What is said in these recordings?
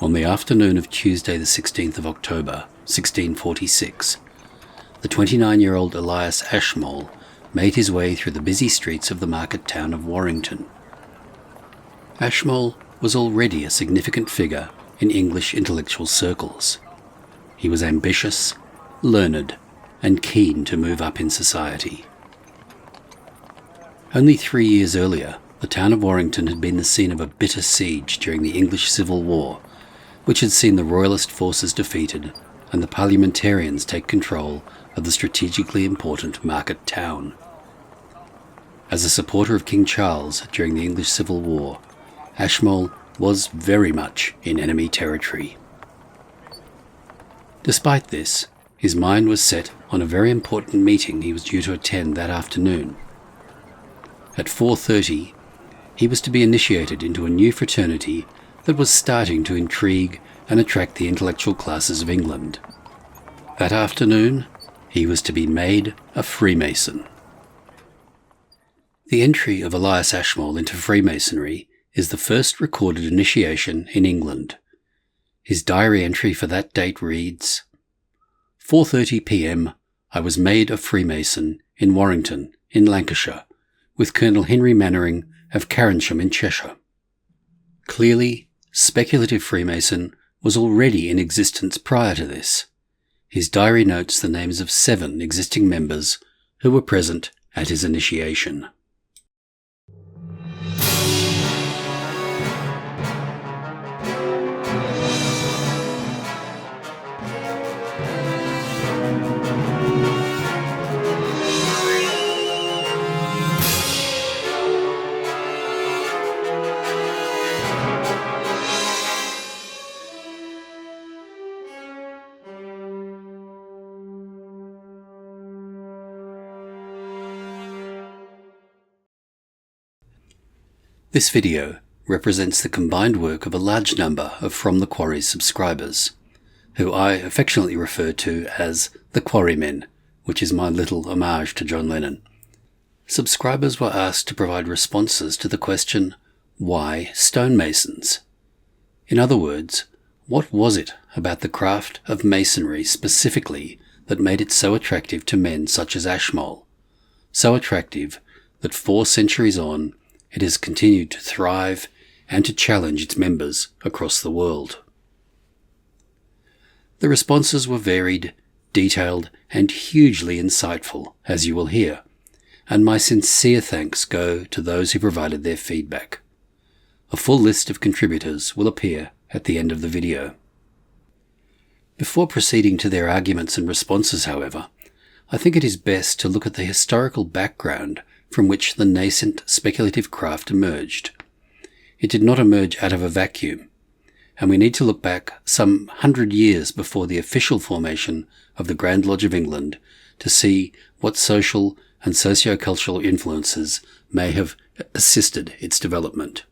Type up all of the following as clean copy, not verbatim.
On the afternoon of Tuesday the 16th of October, 1646, the 29-year-old Elias Ashmole made his way through the busy streets of the market town of Warrington. Ashmole was already a significant figure in English intellectual circles. He was ambitious, learned, and keen to move up in society. Only 3 years earlier, the town of Warrington had been the scene of a bitter siege during the English Civil War, which had seen the Royalist forces defeated and the parliamentarians take control of the strategically important market town. As a supporter of King Charles during the English Civil War, Ashmole was very much in enemy territory. Despite this, his mind was set on a very important meeting he was due to attend that afternoon. At 4:30, he was to be initiated into a new fraternity that was starting to intrigue and attract the intellectual classes of England. That afternoon, he was to be made a Freemason. The entry of Elias Ashmole into Freemasonry is the first recorded initiation in England. His diary entry for that date reads, 4:30 p.m. I was made a Freemason in Warrington, in Lancashire, with Colonel Henry Mannering of Carronsham in Cheshire. Clearly, speculative Freemason was already in existence prior to this. His diary notes the names of 7 existing members who were present at his initiation. This video represents the combined work of a large number of From the Quarries subscribers, who I affectionately refer to as the Quarrymen, which is my little homage to John Lennon. Subscribers were asked to provide responses to the question, why stonemasons? In other words, what was it about the craft of masonry specifically that made it so attractive to men such as Ashmole? So attractive that 4 centuries on, it has continued to thrive and to challenge its members across the world. The responses were varied, detailed, and hugely insightful, as you will hear, and my sincere thanks go to those who provided their feedback. A full list of contributors will appear at the end of the video. Before proceeding to their arguments and responses, however, I think it is best to look at the historical background from which the nascent speculative craft emerged. It did not emerge out of a vacuum, and we need to look back some 100 years before the official formation of the Grand Lodge of England to see what social and socio-cultural influences may have assisted its development.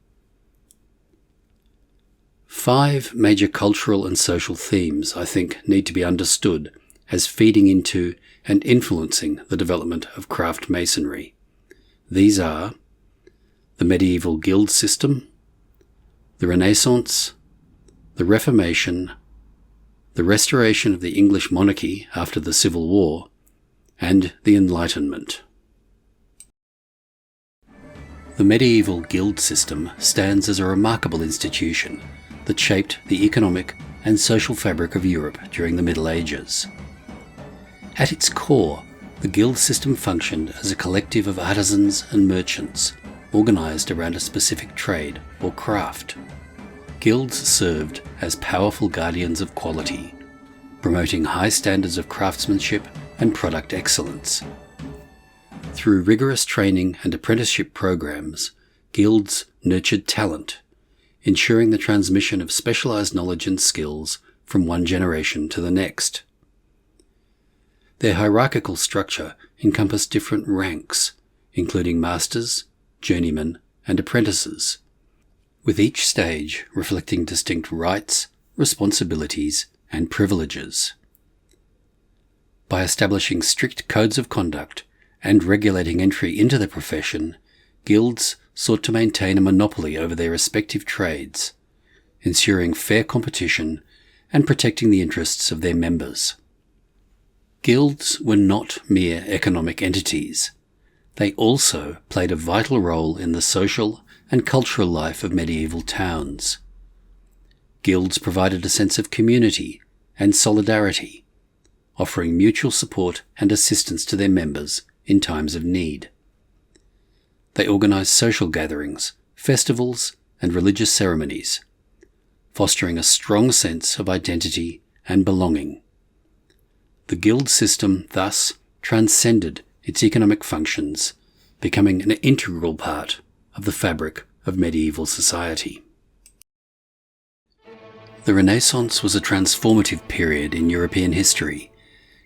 5 major cultural and social themes, I think, need to be understood as feeding into and influencing the development of craft masonry. These are the medieval guild system, the Renaissance, the Reformation, the restoration of the English monarchy after the Civil War, and the Enlightenment. The medieval guild system stands as a remarkable institution that shaped the economic and social fabric of Europe during the Middle Ages. At its core, the guild system functioned as a collective of artisans and merchants, organised around a specific trade or craft. Guilds served as powerful guardians of quality, promoting high standards of craftsmanship and product excellence. Through rigorous training and apprenticeship programs, guilds nurtured talent, ensuring the transmission of specialised knowledge and skills from one generation to the next. Their hierarchical structure encompassed different ranks, including masters, journeymen, and apprentices, with each stage reflecting distinct rights, responsibilities, and privileges. By establishing strict codes of conduct and regulating entry into the profession, guilds sought to maintain a monopoly over their respective trades, ensuring fair competition and protecting the interests of their members. Guilds were not mere economic entities. They also played a vital role in the social and cultural life of medieval towns. Guilds provided a sense of community and solidarity, offering mutual support and assistance to their members in times of need. They organised social gatherings, festivals, and religious ceremonies, fostering a strong sense of identity and belonging. The guild system thus transcended its economic functions, becoming an integral part of the fabric of medieval society. The Renaissance was a transformative period in European history,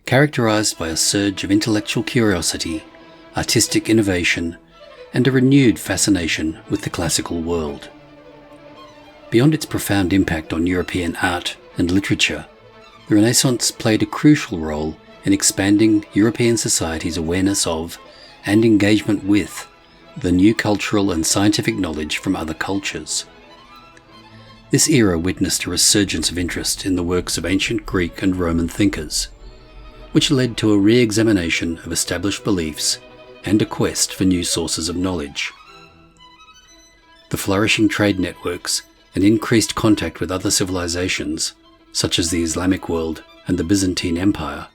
characterised by a surge of intellectual curiosity, artistic innovation, and a renewed fascination with the classical world. Beyond its profound impact on European art and literature, the Renaissance played a crucial role in expanding European society's awareness of and engagement with the new cultural and scientific knowledge from other cultures. This era witnessed a resurgence of interest in the works of ancient Greek and Roman thinkers, which led to a re-examination of established beliefs and a quest for new sources of knowledge. The flourishing trade networks and increased contact with other civilizations, such as the Islamic world and the Byzantine Empire,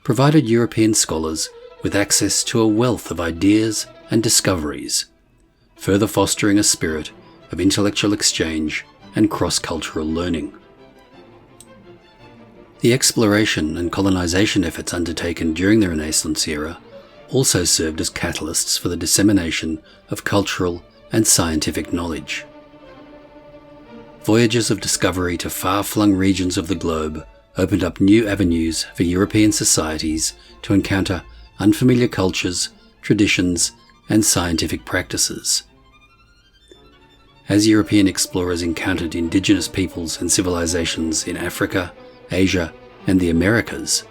provided European scholars with access to a wealth of ideas and discoveries, further fostering a spirit of intellectual exchange and cross-cultural learning. The exploration and colonization efforts undertaken during the Renaissance era also served as catalysts for the dissemination of cultural and scientific knowledge. Voyages of discovery to far-flung regions of the globe opened up new avenues for European societies to encounter unfamiliar cultures, traditions, and scientific practices. As European explorers encountered indigenous peoples and civilizations in Africa, Asia, and the Americas,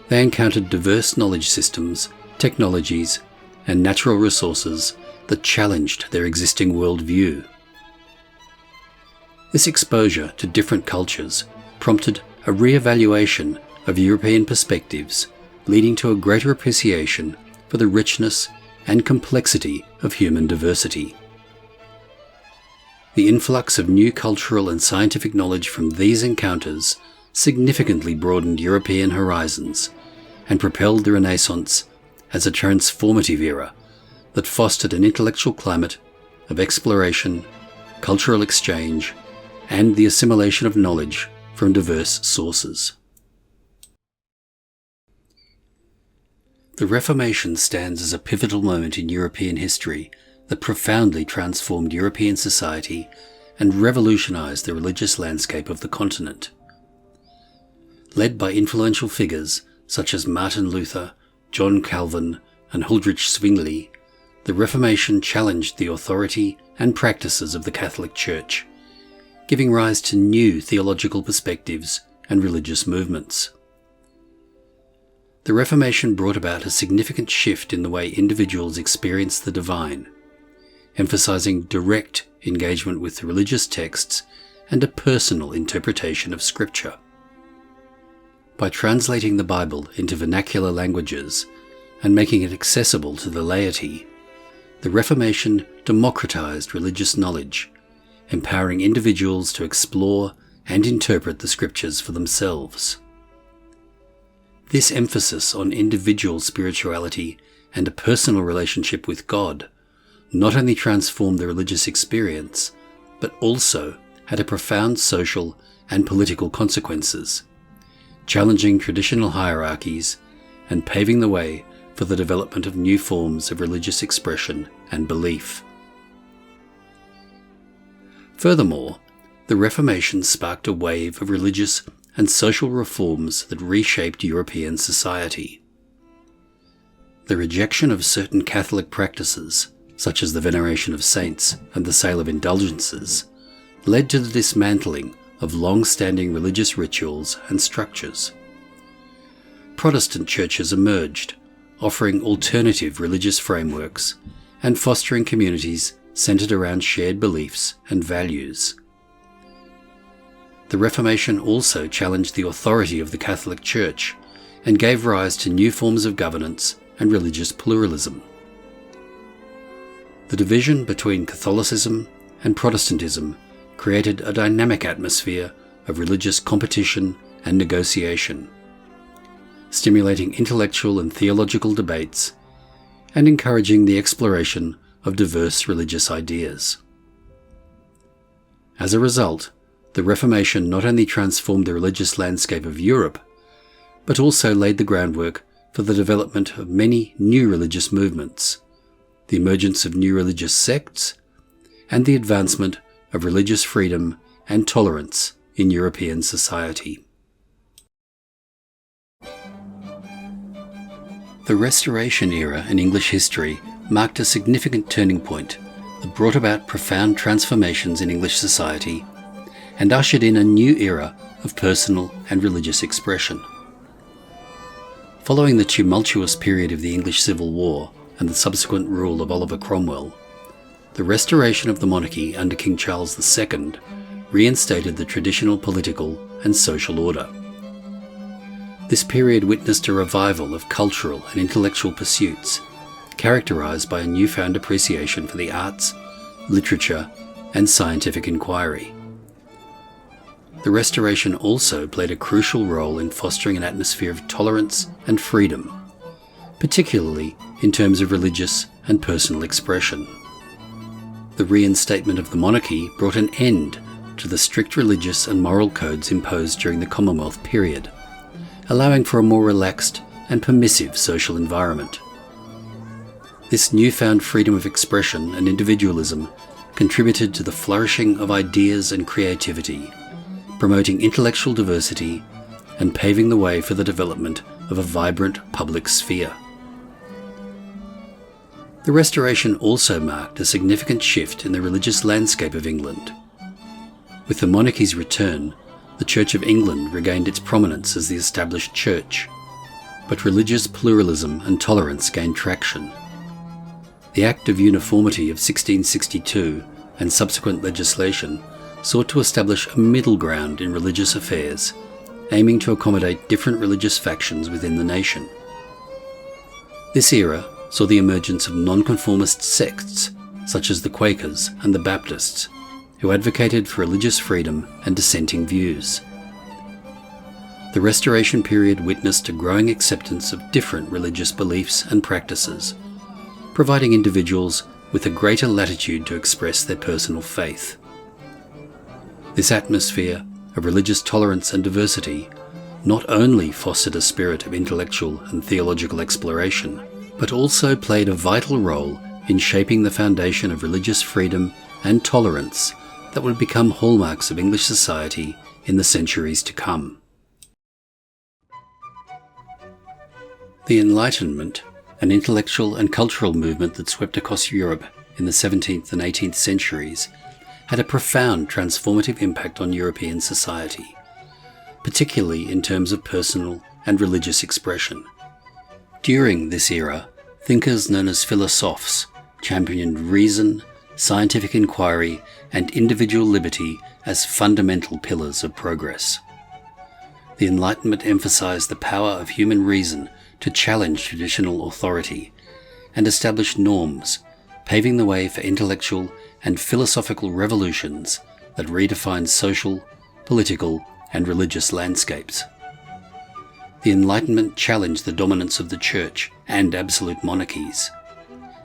they encountered diverse knowledge systems, technologies, and natural resources that challenged their existing worldview. This exposure to different cultures prompted a re-evaluation of European perspectives, leading to a greater appreciation for the richness and complexity of human diversity. The influx of new cultural and scientific knowledge from these encounters significantly broadened European horizons and propelled the Renaissance as a transformative era that fostered an intellectual climate of exploration, cultural exchange, and the assimilation of knowledge from diverse sources. The Reformation stands as a pivotal moment in European history that profoundly transformed European society and revolutionized the religious landscape of the continent. Led by influential figures such as Martin Luther, John Calvin, and Huldrych Zwingli, the Reformation challenged the authority and practices of the Catholic Church, giving rise to new theological perspectives and religious movements. The Reformation brought about a significant shift in the way individuals experience the divine, emphasizing direct engagement with the religious texts and a personal interpretation of Scripture. By translating the Bible into vernacular languages and making it accessible to the laity, the Reformation democratized religious knowledge, empowering individuals to explore and interpret the Scriptures for themselves. This emphasis on individual spirituality and a personal relationship with God not only transformed the religious experience, but also had a profound social and political consequences, challenging traditional hierarchies and paving the way for the development of new forms of religious expression and belief. Furthermore, the Reformation sparked a wave of religious and social reforms that reshaped European society. The rejection of certain Catholic practices, such as the veneration of saints and the sale of indulgences, led to the dismantling of long-standing religious rituals and structures. Protestant churches emerged, offering alternative religious frameworks and fostering communities centered around shared beliefs and values. the Reformation also challenged the authority of the Catholic Church and gave rise to new forms of governance and religious pluralism. The division between Catholicism and Protestantism created a dynamic atmosphere of religious competition and negotiation, stimulating intellectual and theological debates and encouraging the exploration of diverse religious ideas. As a result, the Reformation not only transformed the religious landscape of Europe, but also laid the groundwork for the development of many new religious movements, the emergence of new religious sects, and the advancement of religious freedom and tolerance in European society. The Restoration era in English history marked a significant turning point that brought about profound transformations in English society and ushered in a new era of personal and religious expression. Following the tumultuous period of the English Civil War and the subsequent rule of Oliver Cromwell, the restoration of the monarchy under King Charles II reinstated the traditional political and social order. This period witnessed a revival of cultural and intellectual pursuits, characterised by a newfound appreciation for the arts, literature, and scientific inquiry. The Restoration also played a crucial role in fostering an atmosphere of tolerance and freedom, particularly in terms of religious and personal expression. The reinstatement of the monarchy brought an end to the strict religious and moral codes imposed during the Commonwealth period, allowing for a more relaxed and permissive social environment. This newfound freedom of expression and individualism contributed to the flourishing of ideas and creativity, promoting intellectual diversity and paving the way for the development of a vibrant public sphere. The Restoration also marked a significant shift in the religious landscape of England. With the monarchy's return, the Church of England regained its prominence as the established church, but religious pluralism and tolerance gained traction. The Act of Uniformity of 1662 and subsequent legislation sought to establish a middle ground in religious affairs, aiming to accommodate different religious factions within the nation. This era saw the emergence of nonconformist sects such as the Quakers and the Baptists, who advocated for religious freedom and dissenting views. The Restoration period witnessed a growing acceptance of different religious beliefs and practices, providing individuals with a greater latitude to express their personal faith. This atmosphere of religious tolerance and diversity not only fostered a spirit of intellectual and theological exploration, but also played a vital role in shaping the foundation of religious freedom and tolerance that would become hallmarks of English society in the centuries to come. The Enlightenment, an intellectual and cultural movement that swept across Europe in the 17th and 18th centuries, had a profound transformative impact on European society, particularly in terms of personal and religious expression. During this era, thinkers known as philosophes championed reason, scientific inquiry, and individual liberty as fundamental pillars of progress. The Enlightenment emphasized the power of human reason to challenge traditional authority and establish norms, paving the way for intellectual and philosophical revolutions that redefined social, political, and religious landscapes. The Enlightenment challenged the dominance of the Church and absolute monarchies,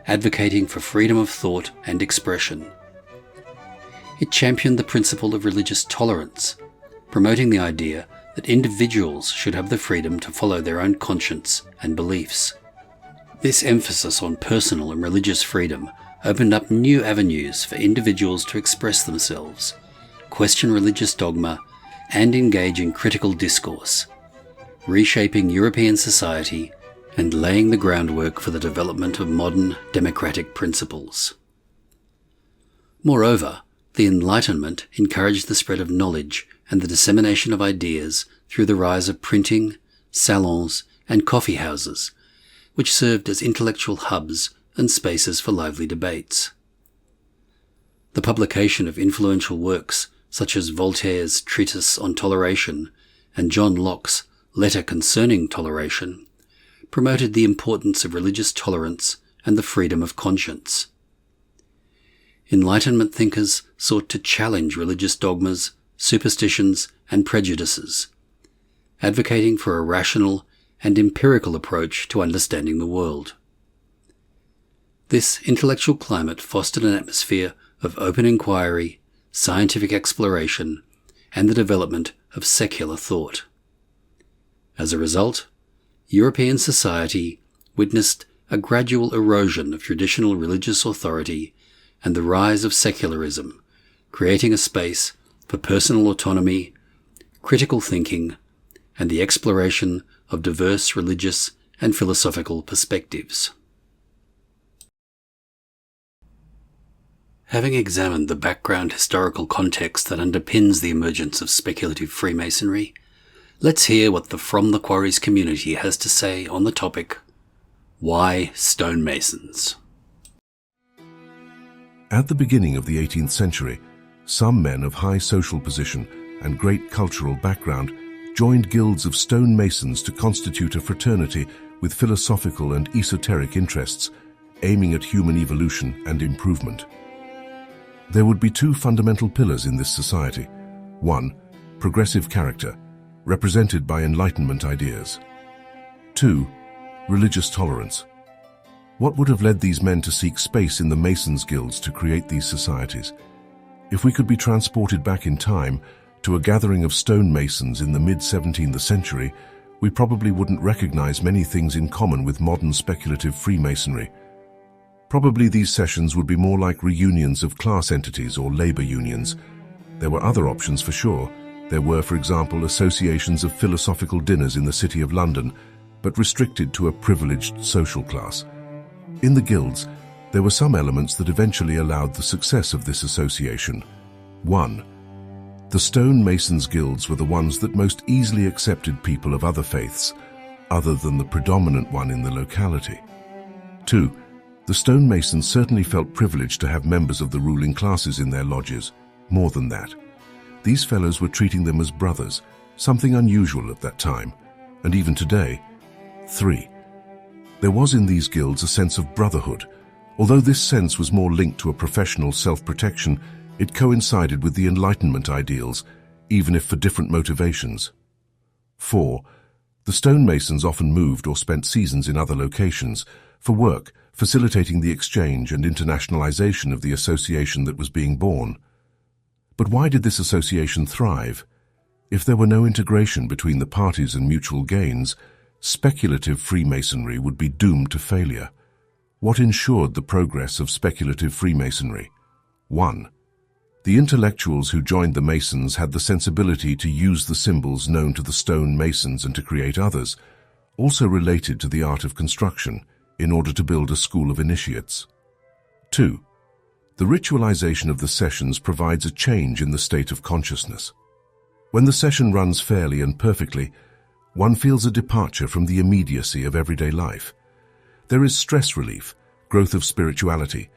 advocating for freedom of thought and expression. It championed the principle of religious tolerance, promoting the idea that individuals should have the freedom to follow their own conscience and beliefs. This emphasis on personal and religious freedom opened up new avenues for individuals to express themselves, question religious dogma, and engage in critical discourse, reshaping European society and laying the groundwork for the development of modern democratic principles. Moreover, the Enlightenment encouraged the spread of knowledge and the dissemination of ideas through the rise of printing, salons, and coffee houses, which served as intellectual hubs and spaces for lively debates. The publication of influential works such as Voltaire's Treatise on Toleration and John Locke's Letter Concerning Toleration, promoted the importance of religious tolerance and the freedom of conscience. Enlightenment thinkers sought to challenge religious dogmas, superstitions, and prejudices, advocating for a rational and empirical approach to understanding the world. This intellectual climate fostered an atmosphere of open inquiry, scientific exploration, and the development of secular thought. As a result, European society witnessed a gradual erosion of traditional religious authority and the rise of secularism, creating a space for personal autonomy, critical thinking, and the exploration of diverse religious and philosophical perspectives. Having examined the background historical context that underpins the emergence of speculative Freemasonry, let's hear what the From the Quarries community has to say on the topic, Why Stonemasons? At the beginning of the 18th century, some men of high social position and great cultural background joined guilds of stonemasons to constitute a fraternity with philosophical and esoteric interests, aiming at human evolution and improvement. There would be two fundamental pillars in this society. One, progressive character, represented by enlightenment ideas. Two, religious tolerance. What would have led these men to seek space in the Masons' guilds to create these societies? If we could be transported back in time to a gathering of stonemasons in the mid-17th century, we probably wouldn't recognize many things in common with modern speculative Freemasonry. Probably these sessions would be more like reunions of class entities or labor unions. There were other options for sure. There were, for example, associations of philosophical dinners in the City of London, but restricted to a privileged social class. In the guilds, there were some elements that eventually allowed the success of this association. 1. The stonemasons' guilds were the ones that most easily accepted people of other faiths, other than the predominant one in the locality. 2. The stonemasons certainly felt privileged to have members of the ruling classes in their lodges. More than that, these fellows were treating them as brothers, something unusual at that time, and even today. 3. There was in these guilds a sense of brotherhood. Although this sense was more linked to a professional self-protection, it coincided with the Enlightenment ideals, even if for different motivations. 4. The stonemasons often moved or spent seasons in other locations for work, facilitating the exchange and internationalization of the association that was being born. But why did this association thrive? If there were no integration between the parties and mutual gains, speculative Freemasonry would be doomed to failure. What ensured the progress of speculative Freemasonry? 1. The intellectuals who joined the Masons had the sensibility to use the symbols known to the stonemasons and to create others, also related to the art of construction, in order to build a school of initiates. 2. The ritualization of the sessions provides a change in the state of consciousness. When the session runs fairly and perfectly, one feels a departure from the immediacy of everyday life. There is stress relief, growth of spirituality,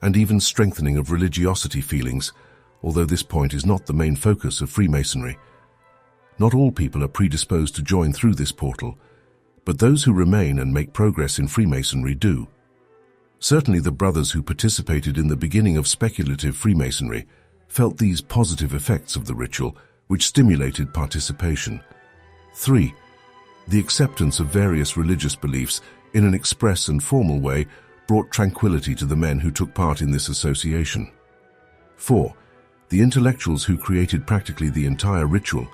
and even strengthening of religiosity feelings, although this point is not the main focus of Freemasonry. Not all people are predisposed to join through this portal, but those who remain and make progress in Freemasonry do. Certainly the brothers who participated in the beginning of speculative Freemasonry felt these positive effects of the ritual, which stimulated participation. 3. The acceptance of various religious beliefs in an express and formal way brought tranquility to the men who took part in this association. 4. The intellectuals who created practically the entire ritual,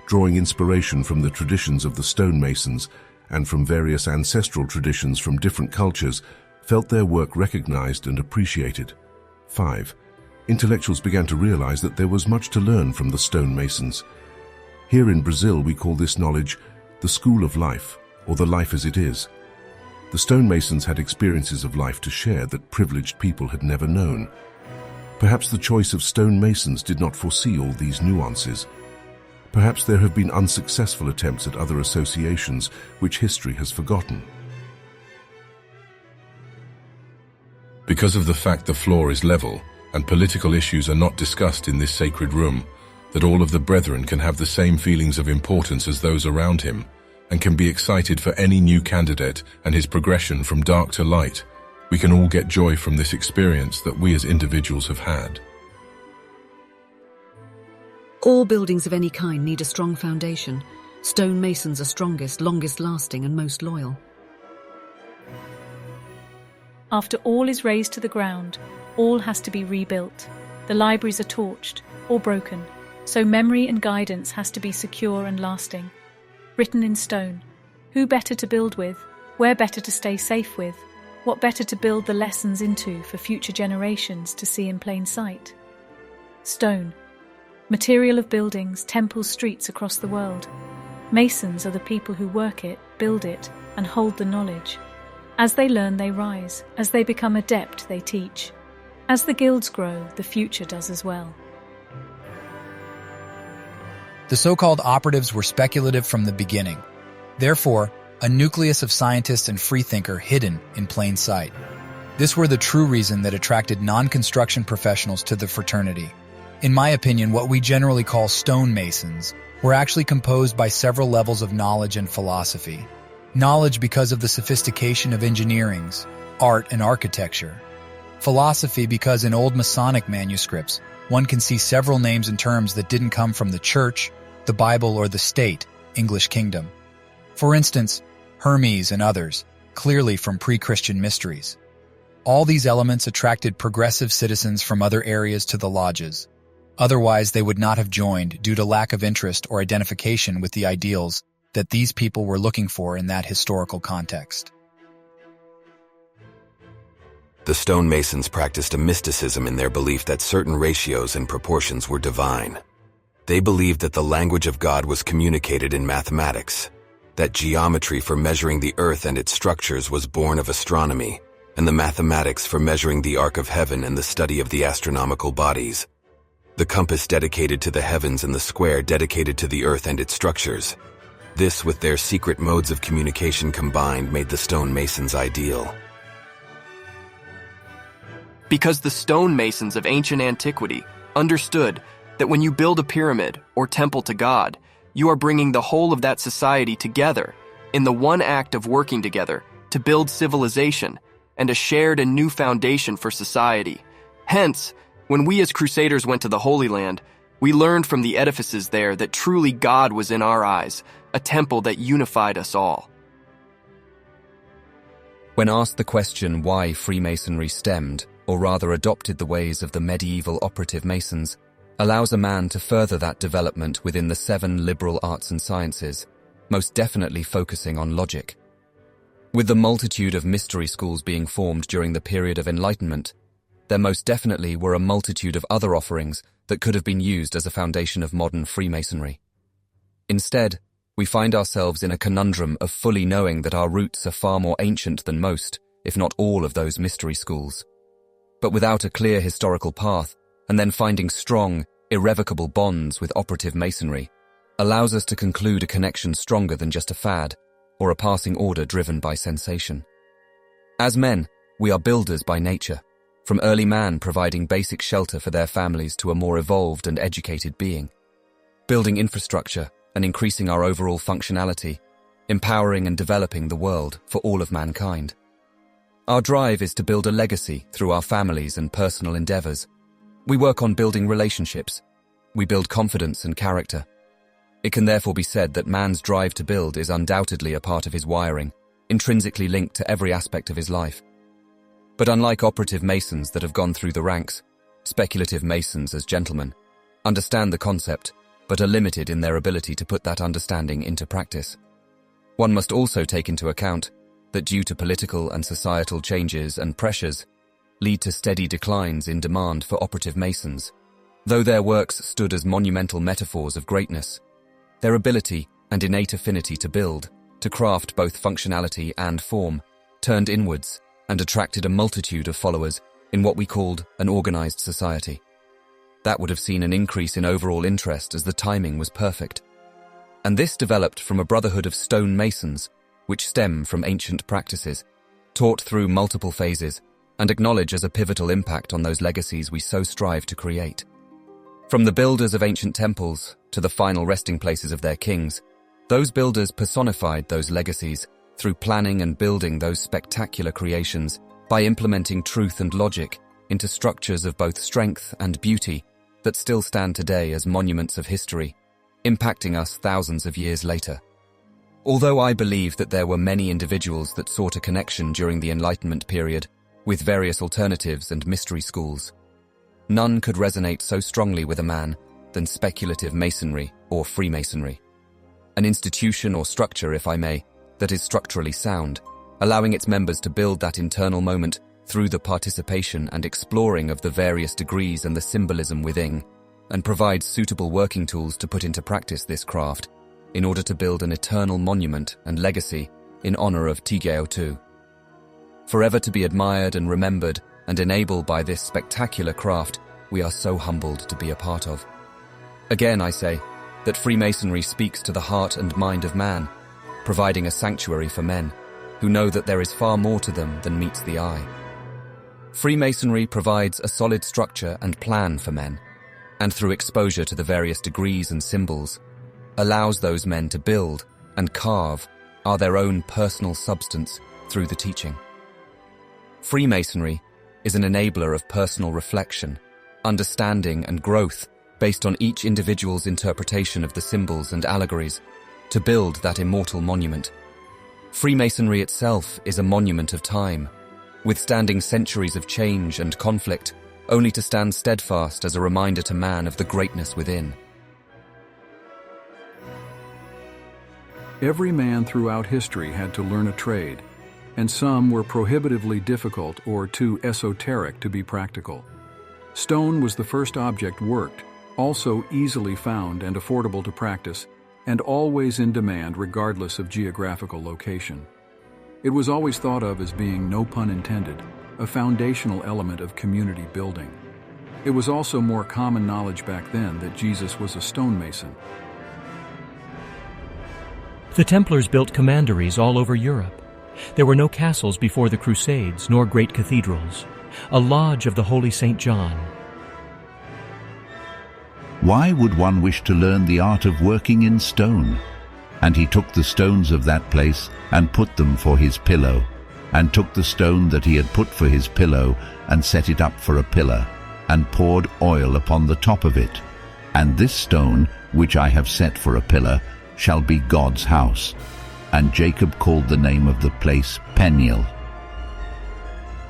drawing inspiration from the traditions of the stonemasons and from various ancestral traditions from different cultures, felt their work recognized and appreciated. 5. Intellectuals began to realize that there was much to learn from the stonemasons. Here in Brazil, we call this knowledge the school of life, or the life as it is. The stonemasons had experiences of life to share that privileged people had never known. Perhaps the choice of stonemasons did not foresee all these nuances. Perhaps there have been unsuccessful attempts at other associations which history has forgotten. Because of the fact the floor is level and political issues are not discussed in this sacred room, that all of the brethren can have the same feelings of importance as those around him, and can be excited for any new candidate and his progression from dark to light. We can all get joy from this experience that we as individuals have had. All buildings of any kind need a strong foundation. Stonemasons are strongest, longest lasting, and most loyal. After all is razed to the ground, all has to be rebuilt. The libraries are torched or broken, so memory and guidance has to be secure and lasting. Written in stone. Who better to build with? Where better to stay safe with? What better to build the lessons into for future generations to see in plain sight? Stone. Material of buildings, temples, streets across the world. Masons are the people who work it, build it, and hold the knowledge. As they learn, they rise. As they become adept, they teach. As the guilds grow, the future does as well. The so-called operatives were speculative from the beginning. Therefore, a nucleus of scientists and freethinker hidden in plain sight. This were the true reason that attracted non-construction professionals to the fraternity. In my opinion, what we generally call stonemasons were actually composed by several levels of knowledge and philosophy. Knowledge because of the sophistication of engineerings, art, and architecture. Philosophy because in old Masonic manuscripts, one can see several names and terms that didn't come from the church, the Bible, or the state, English kingdom. For instance, Hermes and others, clearly from pre-Christian mysteries. All these elements attracted progressive citizens from other areas to the lodges. Otherwise, they would not have joined due to lack of interest or identification with the ideals that these people were looking for in that historical context. The stonemasons practiced a mysticism in their belief that certain ratios and proportions were divine. They believed that the language of God was communicated in mathematics, that geometry for measuring the earth and its structures was born of astronomy, and the mathematics for measuring the arc of heaven and the study of the astronomical bodies, the compass dedicated to the heavens and the square dedicated to the earth and its structures. This, with their secret modes of communication combined, made the stonemasons ideal. Because the stonemasons of ancient antiquity understood that when you build a pyramid or temple to God, you are bringing the whole of that society together in the one act of working together to build civilization and a shared and new foundation for society. Hence, when we as crusaders went to the Holy Land, we learned from the edifices there that truly God was in our eyes, a temple that unified us all. When asked the question why Freemasonry stemmed, or rather adopted the ways of the medieval operative Masons, allows a man to further that development within the 7 liberal arts and sciences, most definitely focusing on logic. With the multitude of mystery schools being formed during the period of enlightenment, there most definitely were a multitude of other offerings that could have been used as a foundation of modern Freemasonry. Instead, we find ourselves in a conundrum of fully knowing that our roots are far more ancient than most, if not all, of those mystery schools. But without a clear historical path, and then finding strong, irrevocable bonds with operative Masonry, allows us to conclude a connection stronger than just a fad, or a passing order driven by sensation. As men, we are builders by nature, from early man providing basic shelter for their families to a more evolved and educated being. Building infrastructure and increasing our overall functionality, empowering and developing the world for all of mankind. Our drive is to build a legacy through our families and personal endeavors. We work on building relationships. We build confidence and character. It can therefore be said that man's drive to build is undoubtedly a part of his wiring, intrinsically linked to every aspect of his life. But unlike operative Masons that have gone through the ranks, speculative Masons as gentlemen understand the concept, but are limited in their ability to put that understanding into practice. One must also take into account that due to political and societal changes and pressures, lead to steady declines in demand for operative Masons. Though their works stood as monumental metaphors of greatness, their ability and innate affinity to build, to craft both functionality and form, turned inwards and attracted a multitude of followers in what we called an organized society. That would have seen an increase in overall interest as the timing was perfect. And this developed from a brotherhood of stonemasons, which stem from ancient practices, taught through multiple phases, and acknowledge as a pivotal impact on those legacies we so strive to create. From the builders of ancient temples to the final resting places of their kings, those builders personified those legacies through planning and building those spectacular creations by implementing truth and logic into structures of both strength and beauty that still stand today as monuments of history, impacting us thousands of years later. Although I believe that there were many individuals that sought a connection during the Enlightenment period with various alternatives and mystery schools, none could resonate so strongly with a man than speculative masonry or Freemasonry. An institution or structure, if I may, that is structurally sound, allowing its members to build that internal moment through the participation and exploring of the various degrees and the symbolism within, and provides suitable working tools to put into practice this craft in order to build an eternal monument and legacy in honor of Tigeo. Forever to be admired and remembered and enabled by this spectacular craft we are so humbled to be a part of. Again, I say that Freemasonry speaks to the heart and mind of man, providing a sanctuary for men who know that there is far more to them than meets the eye. Freemasonry provides a solid structure and plan for men, and through exposure to the various degrees and symbols, allows those men to build and carve their own personal substance through the teaching. Freemasonry is an enabler of personal reflection, understanding and growth based on each individual's interpretation of the symbols and allegories to build that immortal monument. Freemasonry itself is a monument of time, withstanding centuries of change and conflict, only to stand steadfast as a reminder to man of the greatness within. Every man throughout history had to learn a trade, and some were prohibitively difficult or too esoteric to be practical. Stone was the first object worked, also easily found and affordable to practice, and always in demand regardless of geographical location. It was always thought of as being, no pun intended, a foundational element of community building. It was also more common knowledge back then that Jesus was a stonemason. The Templars built commanderies all over Europe. There were no castles before the Crusades, nor great cathedrals. A lodge of the Holy St. John. Why would one wish to learn the art of working in stone? And he took the stones of that place and put them for his pillow, and took the stone that he had put for his pillow and set it up for a pillar, and poured oil upon the top of it. And this stone, which I have set for a pillar, shall be God's house. And Jacob called the name of the place Peniel.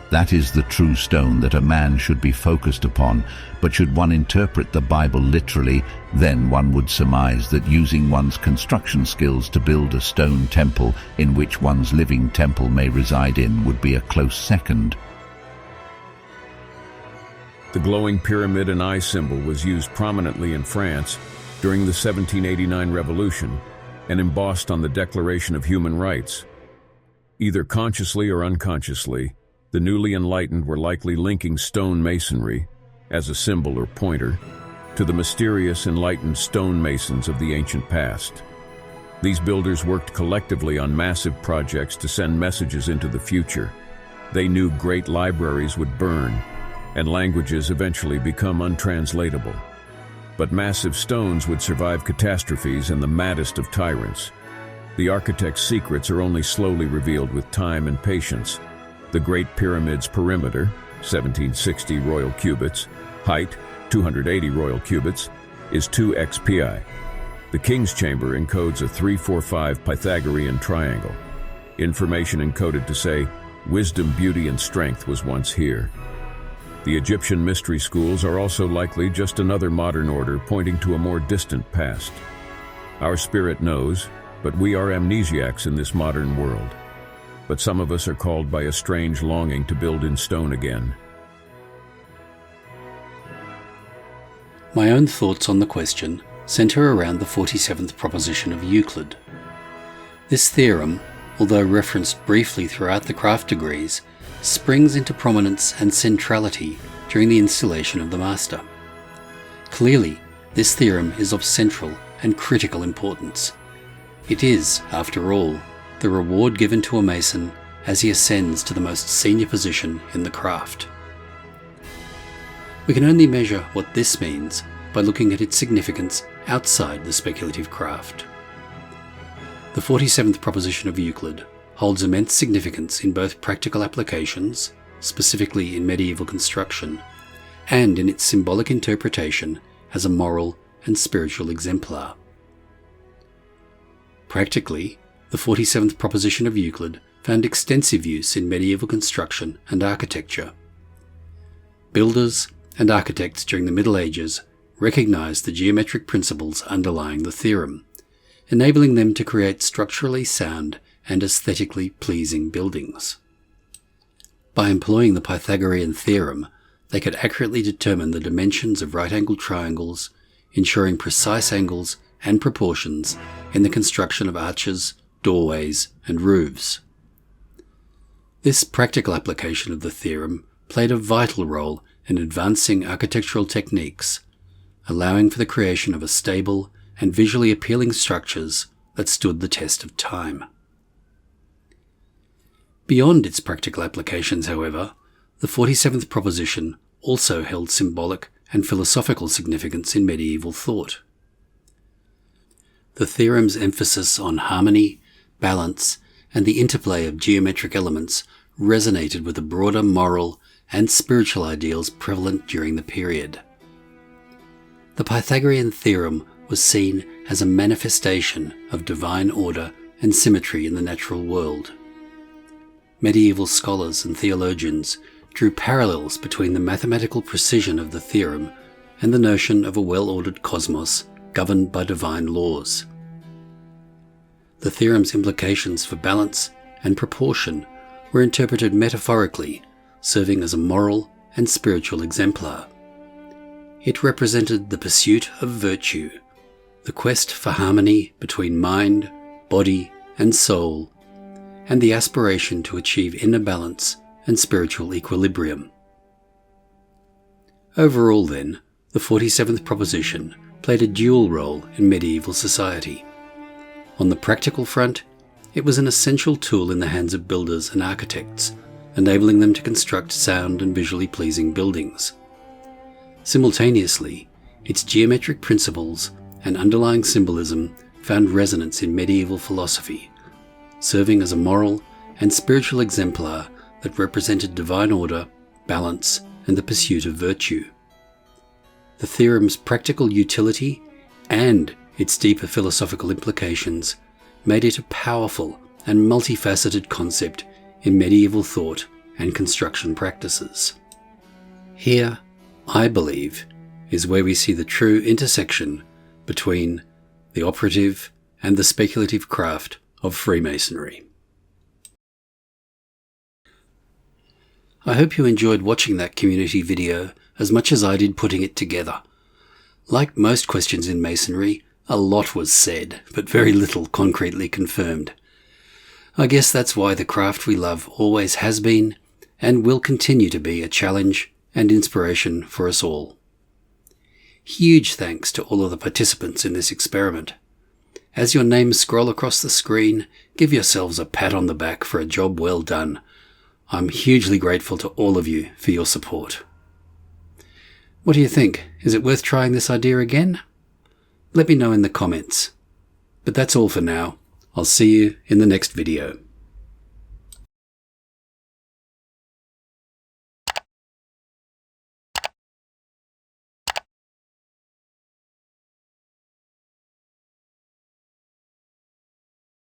That is the true stone that a man should be focused upon, but should one interpret the Bible literally, then one would surmise that using one's construction skills to build a stone temple in which one's living temple may reside in would be a close second. The glowing pyramid and eye symbol was used prominently in France during the 1789 Revolution and embossed on the Declaration of Human Rights. Either consciously or unconsciously, the newly enlightened were likely linking stonemasonry, as a symbol or pointer, to the mysterious enlightened stonemasons of the ancient past. These builders worked collectively on massive projects to send messages into the future. They knew great libraries would burn, and languages eventually become untranslatable. But massive stones would survive catastrophes and the maddest of tyrants. The architect's secrets are only slowly revealed with time and patience. The Great Pyramid's perimeter, 1760 royal cubits, height, 280 royal cubits, is 2 xpi. The King's Chamber encodes a 3-4-5 Pythagorean triangle. Information encoded to say, wisdom, beauty, and strength was once here. The Egyptian mystery schools are also likely just another modern order pointing to a more distant past. Our spirit knows, but we are amnesiacs in this modern world. But some of us are called by a strange longing to build in stone again. My own thoughts on the question centre around the 47th proposition of Euclid. This theorem, although referenced briefly throughout the craft degrees, springs into prominence and centrality during the installation of the master. Clearly, this theorem is of central and critical importance. It is, after all, the reward given to a mason as he ascends to the most senior position in the craft. We can only measure what this means by looking at its significance outside the speculative craft. The 47th proposition of Euclid holds immense significance in both practical applications, specifically in medieval construction, and in its symbolic interpretation as a moral and spiritual exemplar. Practically, the 47th proposition of Euclid found extensive use in medieval construction and architecture. Builders and architects during the Middle Ages recognized the geometric principles underlying the theorem, enabling them to create structurally sound and aesthetically pleasing buildings. By employing the Pythagorean theorem, they could accurately determine the dimensions of right-angled triangles, ensuring precise angles and proportions in the construction of arches, doorways, and roofs. This practical application of the theorem played a vital role in advancing architectural techniques, allowing for the creation of a stable and visually appealing structures that stood the test of time. Beyond its practical applications, however, the 47th proposition also held symbolic and philosophical significance in medieval thought. The theorem's emphasis on harmony, balance, and the interplay of geometric elements resonated with the broader moral and spiritual ideals prevalent during the period. The Pythagorean theorem was seen as a manifestation of divine order and symmetry in the natural world. Medieval scholars and theologians drew parallels between the mathematical precision of the theorem and the notion of a well-ordered cosmos governed by divine laws. The theorem's implications for balance and proportion were interpreted metaphorically, serving as a moral and spiritual exemplar. It represented the pursuit of virtue, the quest for harmony between mind, body, and soul, and the aspiration to achieve inner balance and spiritual equilibrium. Overall, then, the 47th proposition played a dual role in medieval society. On the practical front, it was an essential tool in the hands of builders and architects, enabling them to construct sound and visually pleasing buildings. Simultaneously, its geometric principles and underlying symbolism found resonance in medieval philosophy, serving as a moral and spiritual exemplar that represented divine order, balance, and the pursuit of virtue. The theorem's practical utility and its deeper philosophical implications made it a powerful and multifaceted concept in medieval thought and construction practices. Here, I believe, is where we see the true intersection between the operative and the speculative craft of Freemasonry. I hope you enjoyed watching that community video as much as I did putting it together. Like most questions in Masonry, a lot was said, but very little concretely confirmed. I guess that's why the craft we love always has been and will continue to be a challenge and inspiration for us all. Huge thanks to all of the participants in this experiment. As your names scroll across the screen, give yourselves a pat on the back for a job well done. I'm hugely grateful to all of you for your support. What do you think? Is it worth trying this idea again? Let me know in the comments. But that's all for now. I'll see you in the next video.